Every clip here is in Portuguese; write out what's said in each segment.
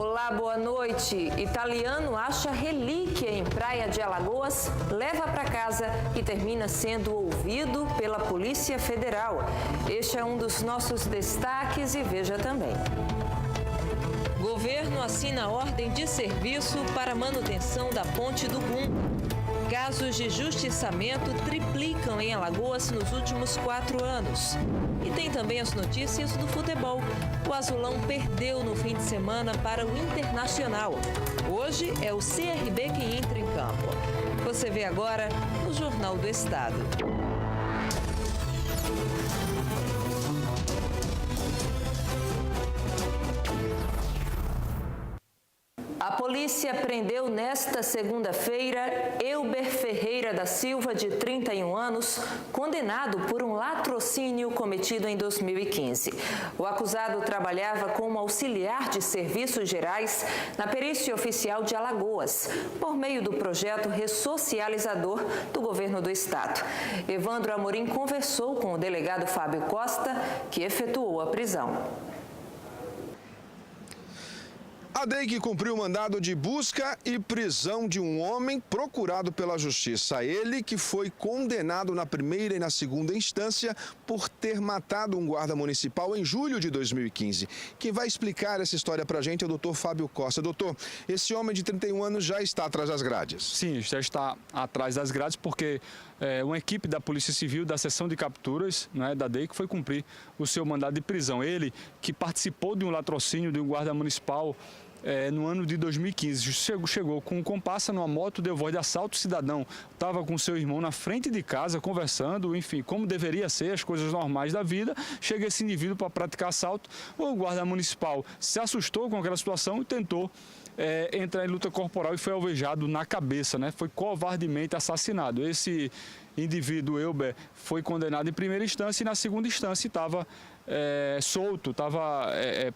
Olá, boa noite. Italiano acha relíquia em Praia de Alagoas, leva para casa e termina sendo ouvido pela Polícia Federal. Este é um dos nossos destaques e veja também. Governo assina ordem de serviço para manutenção da Ponte do Gunga. Casos de justiçamento triplicam em Alagoas nos últimos 4 anos. E tem também as notícias do futebol. O Azulão perdeu no fim de semana para o Internacional. Hoje é o CRB quem entra em campo. Você vê agora no Jornal do Estado. A polícia prendeu nesta segunda-feira Elber Ferreira da Silva, de 31 anos, condenado por um latrocínio cometido em 2015. O acusado trabalhava como auxiliar de serviços gerais na Perícia Oficial de Alagoas, por meio do projeto ressocializador do governo do estado. Evandro Amorim conversou com o delegado Fábio Costa, que efetuou a prisão. A DEIC cumpriu o mandado de busca e prisão de um homem procurado pela Justiça. Ele que foi condenado na primeira e na segunda instância por ter matado um guarda municipal em julho de 2015. Quem vai explicar essa história pra gente é o doutor Fábio Costa. Doutor, esse homem de 31 anos já está atrás das grades? Sim, já está atrás das grades porque uma equipe da Polícia Civil da seção de capturas, né, da DEIC, foi cumprir o seu mandado de prisão. Ele que participou de um latrocínio de um guarda municipal no ano de 2015, chegou com um comparsa numa moto, deu voz de assalto, o cidadão estava com seu irmão na frente de casa, conversando, enfim, como deveria ser, as coisas normais da vida. Chega esse indivíduo para praticar assalto, o guarda municipal se assustou com aquela situação e tentou entrar em luta corporal e foi alvejado na cabeça, né? Foi covardemente assassinado. Esse indivíduo, Elber, foi condenado em primeira instância e na segunda instância estava solto, estava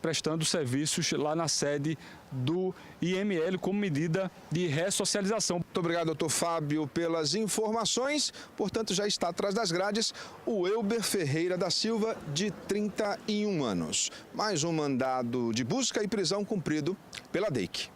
prestando serviços lá na sede do IML como medida de ressocialização. Muito obrigado, doutor Fábio, pelas informações. Portanto, já está atrás das grades o Elber Ferreira da Silva, de 31 anos. Mais um mandado de busca e prisão cumprido pela DEIC.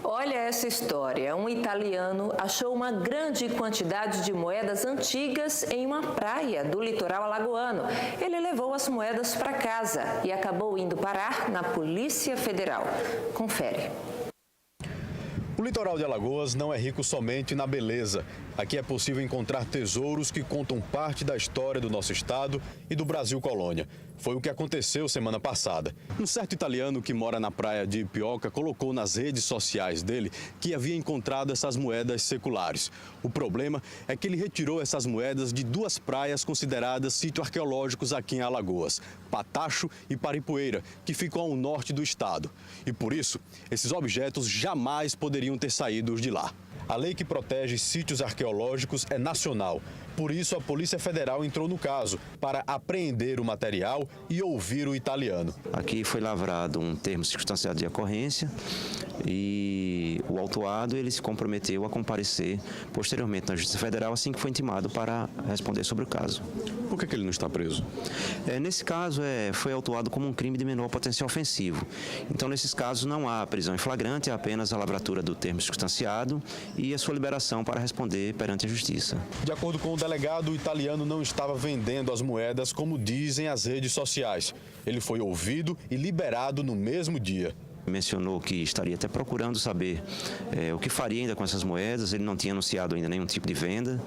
Olha essa história. Um italiano achou uma grande quantidade de moedas antigas em uma praia do litoral alagoano. Ele levou as moedas para casa e acabou indo parar na Polícia Federal. Confere. O litoral de Alagoas não é rico somente na beleza. Aqui é possível encontrar tesouros que contam parte da história do nosso estado e do Brasil colônia. Foi o que aconteceu semana passada. Um certo italiano que mora na praia de Ipioca colocou nas redes sociais dele que havia encontrado essas moedas seculares. O problema é que ele retirou essas moedas de 2 praias consideradas sítios arqueológicos aqui em Alagoas, Patacho e Paripoeira, que ficam ao norte do estado. E por isso, esses objetos jamais poderiam ter saído de lá. A lei que protege sítios arqueológicos é nacional. Por isso, a Polícia Federal entrou no caso para apreender o material e ouvir o italiano. Aqui foi lavrado um termo circunstanciado de ocorrência e o autuado ele se comprometeu a comparecer posteriormente na Justiça Federal assim que foi intimado para responder sobre o caso. Por que ele não está preso? Nesse caso, foi autuado como um crime de menor potencial ofensivo. Então, nesses casos, não há prisão em flagrante, há apenas a lavratura do termo circunstanciado e a sua liberação para responder perante a Justiça. De acordo com o delegado, o italiano não estava vendendo as moedas como dizem as redes sociais. Ele foi ouvido e liberado no mesmo dia. Mencionou que estaria até procurando saber o que faria ainda com essas moedas, ele não tinha anunciado ainda nenhum tipo de venda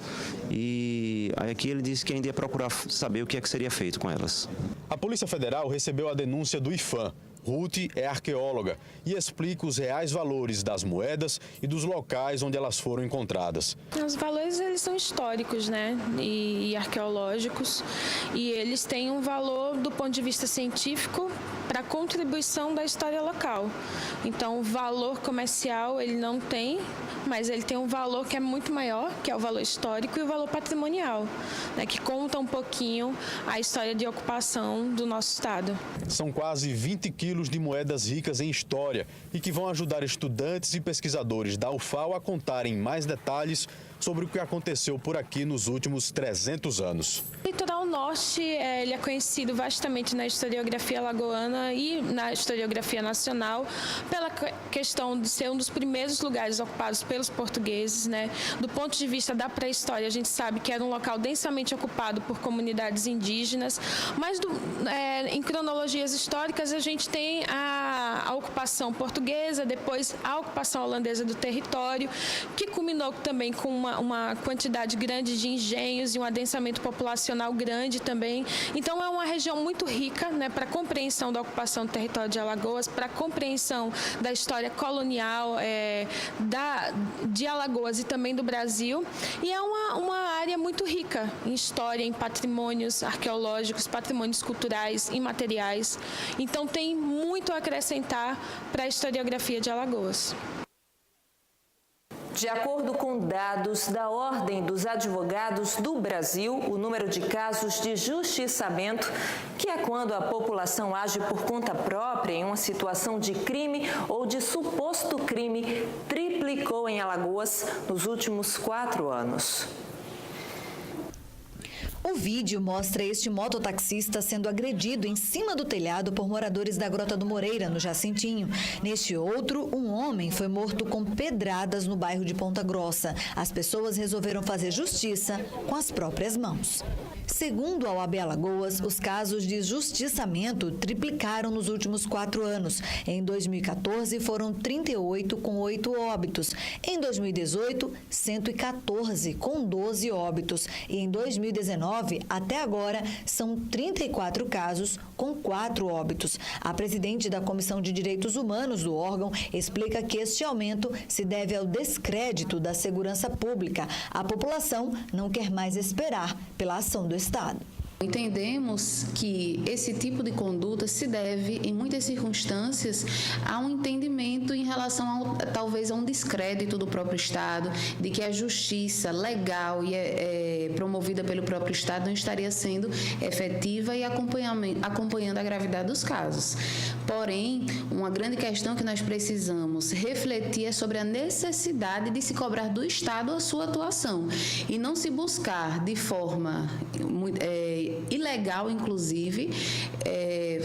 e aqui ele disse que ainda ia procurar saber o que é que seria feito com elas. A Polícia Federal recebeu a denúncia do IFAM. Ruth é arqueóloga e explica os reais valores das moedas e dos locais onde elas foram encontradas. Os valores eles são históricos, né, e arqueológicos, e eles têm um valor do ponto de vista científico para a contribuição da história local. Então, o valor comercial ele não tem, mas ele tem um valor que é muito maior, que é o valor histórico e o valor patrimonial, né, que conta um pouquinho a história de ocupação do nosso estado. São quase 20 quilos de moedas ricas em história e que vão ajudar estudantes e pesquisadores da UFAL a contarem mais detalhes sobre o que aconteceu por aqui nos últimos 300 anos. O litoral norte ele é conhecido vastamente na historiografia alagoana e na historiografia nacional pela questão de ser um dos primeiros lugares ocupados pelos portugueses, né? Do ponto de vista da pré-história, a gente sabe que era um local densamente ocupado por comunidades indígenas, mas em cronologias históricas a gente tem a ocupação portuguesa, depois a ocupação holandesa do território, que culminou também com uma quantidade grande de engenhos e um adensamento populacional grande também. Então é uma região muito rica, né, para a compreensão da ocupação do território de Alagoas, para a compreensão da história colonial de Alagoas e também do Brasil. E é uma área muito rica em história, em patrimônios arqueológicos, patrimônios culturais, imateriais. Então tem muito a acrescentar para a historiografia de Alagoas. De acordo com dados da Ordem dos Advogados do Brasil, o número de casos de justiçamento, que é quando a população age por conta própria em uma situação de crime ou de suposto crime, triplicou em Alagoas nos últimos 4 anos. O vídeo mostra este mototaxista sendo agredido em cima do telhado por moradores da Grota do Moreira, no Jacintinho. Neste outro, um homem foi morto com pedradas no bairro de Ponta Grossa. As pessoas resolveram fazer justiça com as próprias mãos. Segundo a OAB Alagoas, os casos de justiçamento triplicaram nos últimos 4 anos. Em 2014, foram 38, com 8 óbitos. Em 2018, 114, com 12 óbitos. E em 2019, até agora, são 34 casos, com 4 óbitos. A presidente da Comissão de Direitos Humanos do órgão explica que este aumento se deve ao descrédito da segurança pública. A população não quer mais esperar pela ação do Estado. Entendemos que esse tipo de conduta se deve, em muitas circunstâncias, a um entendimento em relação, talvez, a um descrédito do próprio Estado, de que a justiça legal e promovida pelo próprio Estado não estaria sendo efetiva e acompanhando a gravidade dos casos. Porém, uma grande questão que nós precisamos refletir é sobre a necessidade de se cobrar do Estado a sua atuação e não se buscar de forma ilegal, inclusive,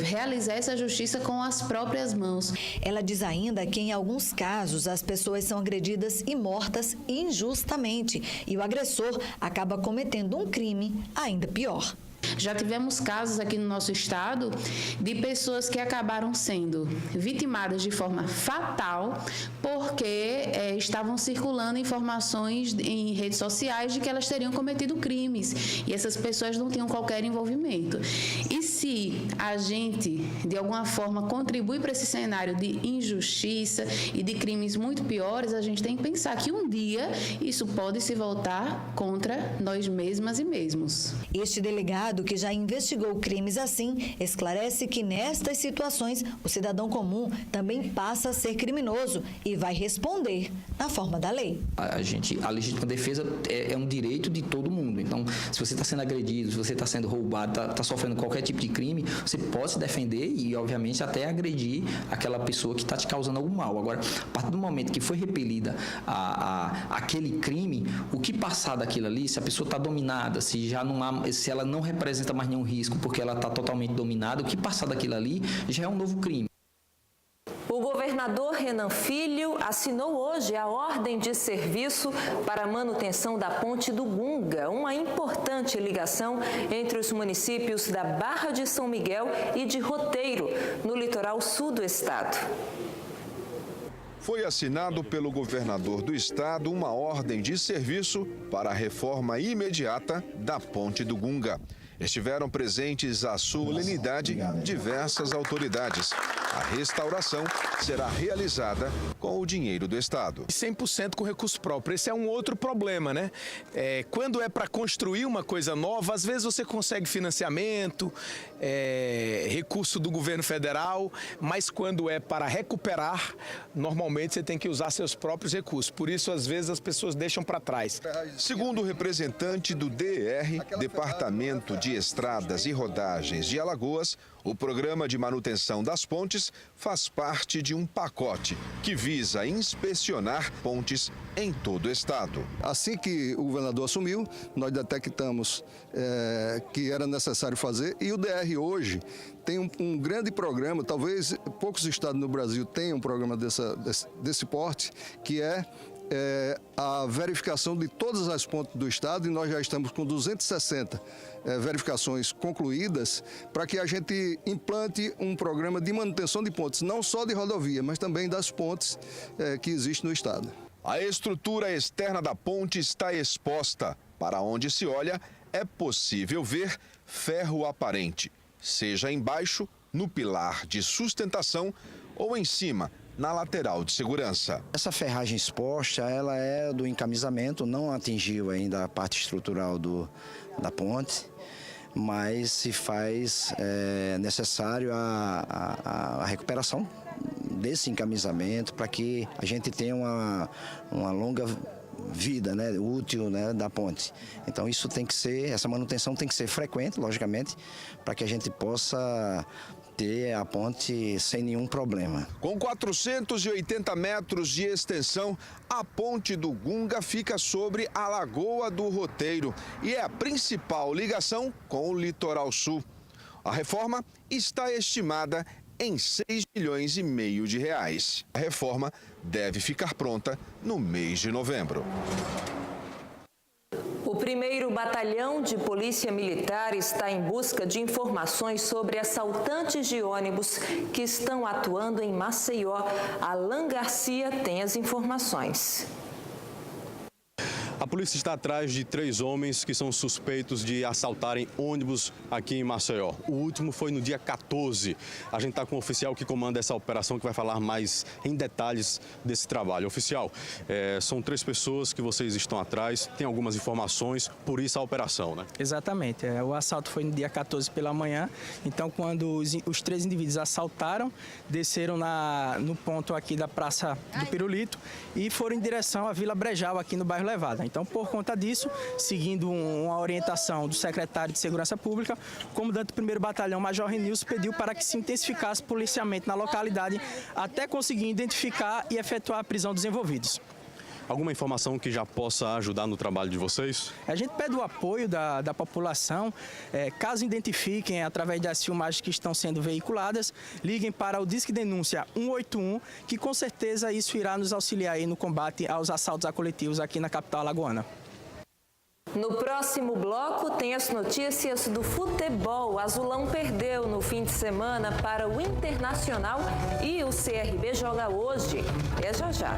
realizar essa justiça com as próprias mãos. Ela diz ainda que, em alguns casos, as pessoas são agredidas e mortas injustamente e o agressor acaba cometendo um crime ainda pior. Já tivemos casos aqui no nosso estado de pessoas que acabaram sendo vitimadas de forma fatal porque estavam circulando informações em redes sociais de que elas teriam cometido crimes e essas pessoas não tinham qualquer envolvimento. E se a gente, de alguma forma, contribui para esse cenário de injustiça e de crimes muito piores, a gente tem que pensar que um dia isso pode se voltar contra nós mesmas e mesmos. Este delegado, que já investigou crimes assim, esclarece que nestas situações o cidadão comum também passa a ser criminoso e vai responder na forma da lei. A legítima defesa é um direito de todo mundo. Então, se você está sendo agredido, se você está sendo roubado, está sofrendo qualquer tipo de crime, você pode se defender e, obviamente, até agredir aquela pessoa que está te causando algum mal. Agora, a partir do momento que foi repelida aquele crime, o que passar daquilo ali, se a pessoa está dominada, se ela não representa mais nenhum risco porque ela está totalmente dominada, o que passar daquilo ali já é um novo crime. O governador Renan Filho assinou hoje a ordem de serviço para a manutenção da Ponte do Gunga, uma importante ligação entre os municípios da Barra de São Miguel e de Roteiro, no litoral sul do estado. Foi assinado pelo governador do estado uma ordem de serviço para a reforma imediata da Ponte do Gunga. Estiveram presentes à solenidade diversas autoridades. A restauração será realizada com o dinheiro do Estado. 100% com recurso próprio. Esse é um outro problema, né? Quando é para construir uma coisa nova, às vezes você consegue financiamento, recurso do governo federal, mas quando é para recuperar, normalmente você tem que usar seus próprios recursos. Por isso, às vezes, as pessoas deixam para trás. Segundo o representante do DR, Departamento de Estradas e Rodagens de Alagoas, O programa de manutenção das pontes faz parte de um pacote que visa inspecionar pontes em todo o estado. Assim que o governador assumiu, nós detectamos que era necessário fazer, e o DR hoje tem um grande programa, talvez poucos estados no Brasil tenham um programa desse porte, que é a verificação de todas as pontes do estado, e nós já estamos com 260 verificações concluídas, para que a gente implante um programa de manutenção de pontes, não só de rodovia, mas também das pontes que existem no estado. A estrutura externa da ponte está exposta. Para onde se olha, é possível ver ferro aparente, seja embaixo, no pilar de sustentação, ou em cima, na lateral de segurança. Essa ferragem exposta, ela é do encamisamento, não atingiu ainda a parte estrutural da ponte, mas se faz necessário a recuperação desse encamisamento para que a gente tenha uma longa vida, útil, da ponte. Então isso tem que ser, essa manutenção tem que ser frequente, logicamente, para que a gente possa ter a ponte sem nenhum problema. Com 480 metros de extensão, a ponte do Gunga fica sobre a Lagoa do Roteiro e é a principal ligação com o litoral sul. A reforma está estimada em 6,5 milhões de reais. A reforma deve ficar pronta no mês de novembro. O 1º Batalhão de Polícia Militar está em busca de informações sobre assaltantes de ônibus que estão atuando em Maceió. Alan Garcia tem as informações. A polícia está atrás de 3 homens que são suspeitos de assaltarem ônibus aqui em Maceió. O último foi no dia 14. A gente está com o oficial que comanda essa operação, que vai falar mais em detalhes desse trabalho. Oficial, são 3 pessoas que vocês estão atrás, tem algumas informações, por isso a operação, né? Exatamente. O assalto foi no dia 14 pela manhã. Então, quando os 3 indivíduos assaltaram, desceram no ponto aqui da Praça do Pirulito e foram em direção à Vila Brejal, aqui no bairro Levada. Então, por conta disso, seguindo uma orientação do secretário de Segurança Pública, o comandante do 1º Batalhão, Major Renilson, pediu para que se intensificasse o policiamento na localidade até conseguir identificar e efetuar a prisão dos envolvidos. Alguma informação que já possa ajudar no trabalho de vocês? A gente pede o apoio da população. Caso identifiquem através das filmagens que estão sendo veiculadas, liguem para o Disque Denúncia 181, que com certeza isso irá nos auxiliar aí no combate aos assaltos a coletivos aqui na capital alagoana. No próximo bloco tem as notícias do futebol. O Azulão perdeu no fim de semana para o Internacional e o CRB joga hoje. É já já.